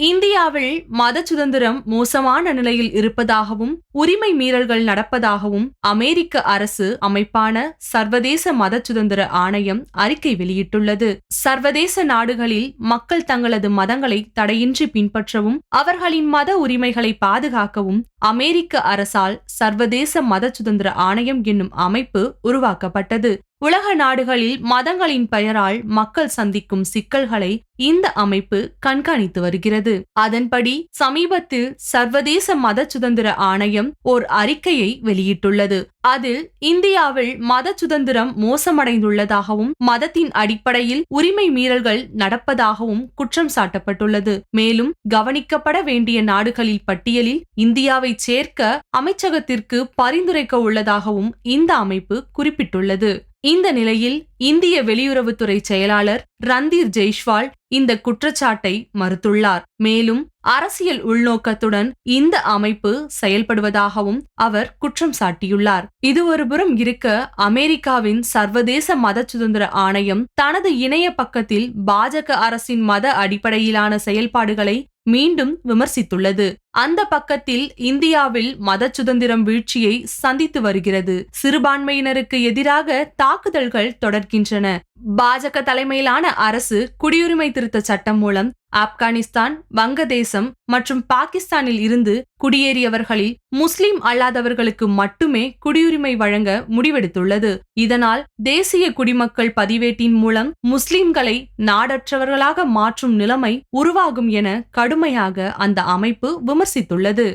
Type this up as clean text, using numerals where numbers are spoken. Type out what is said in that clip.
இந்தியாவில் மத சுதந்திரம் மோசமான நிலையில் இருப்பதாகவும் உரிமை மீறல்கள் நடப்பதாகவும் அமெரிக்க அரசு அமைப்பான சர்வதேச மத சுதந்திர ஆணையம் அறிக்கை வெளியிட்டுள்ளது. சர்வதேச நாடுகளில் மக்கள் தங்களது மதங்களை தடையின்றி பின்பற்றவும் அவர்களின் மத உரிமைகளை பாதுகாக்கவும் அமெரிக்க அரசால் சர்வதேச மத சுதந்திர ஆணையம் என்னும் அமைப்பு உருவாக்கப்பட்டது. உலக நாடுகளில் மதங்களின் பெயரால் மக்கள் சந்திக்கும் சிக்கல்களை இந்த அமைப்பு கண்காணித்து வருகிறது. அதன்படி சமீபத்தில் சர்வதேச மத சுதந்திர ஆணையம் ஓர் அறிக்கையை வெளியிட்டுள்ளது. அதில் இந்தியாவில் மத சுதந்திரம் மோசமடைந்துள்ளதாகவும் மதத்தின் அடிப்படையில் உரிமை மீறல்கள் நடப்பதாகவும் குற்றம் சாட்டப்பட்டுள்ளது. மேலும் கவனிக்கப்பட வேண்டிய நாடுகளில் பட்டியலில் இந்தியாவை சேர்க்க அமைச்சகத்திற்கு பரிந்துரைக்க உள்ளதாகவும் இந்த அமைப்பு குறிப்பிட்டுள்ளது. இந்த நிலையில் இந்திய வெளியுறவுத்துறை செயலாளர் ரந்தீர் ஜெய்ஷ்வால் இந்த குற்றச்சாட்டை மறுத்துள்ளார். மேலும் அரசியல் உள்நோக்கத்துடன் இந்த அமைப்பு செயல்படுவதாகவும் அவர் குற்றம் சாட்டியுள்ளார். இது ஒருபுறம் இருக்க, அமெரிக்காவின் சர்வதேச மத சுதந்திர ஆணையம் தனது இணைய பக்கத்தில் பாஜக அரசின் மத அடிப்படையிலான செயல்பாடுகளை மீண்டும் விமர்சித்துள்ளது. அந்த பக்கத்தில் இந்தியாவில் மத சுதந்திரம் வீழ்ச்சியை சந்தித்து வருகிறது. சிறுபான்மையினருக்கு எதிராக தாக்குதல்கள் தொடர்கின்றன. பாஜக தலைமையிலான அரசு குடியுரிமை திருத்த சட்டம் மூலம் ஆப்கானிஸ்தான், வங்கதேசம் மற்றும் பாகிஸ்தானில் இருந்து குடியேறியவர்களில் முஸ்லிம் அல்லாதவர்களுக்கு மட்டுமே குடியுரிமை வழங்க முடிவெடுத்துள்ளது. இதனால் தேசிய குடிமக்கள் பதிவேட்டின் மூலம் முஸ்லிம்களை நாடற்றவர்களாக மாற்றும் நிலைமை உருவாகும் என கடுமையாக அந்த அமைப்பு விமர்சித்துள்ளது.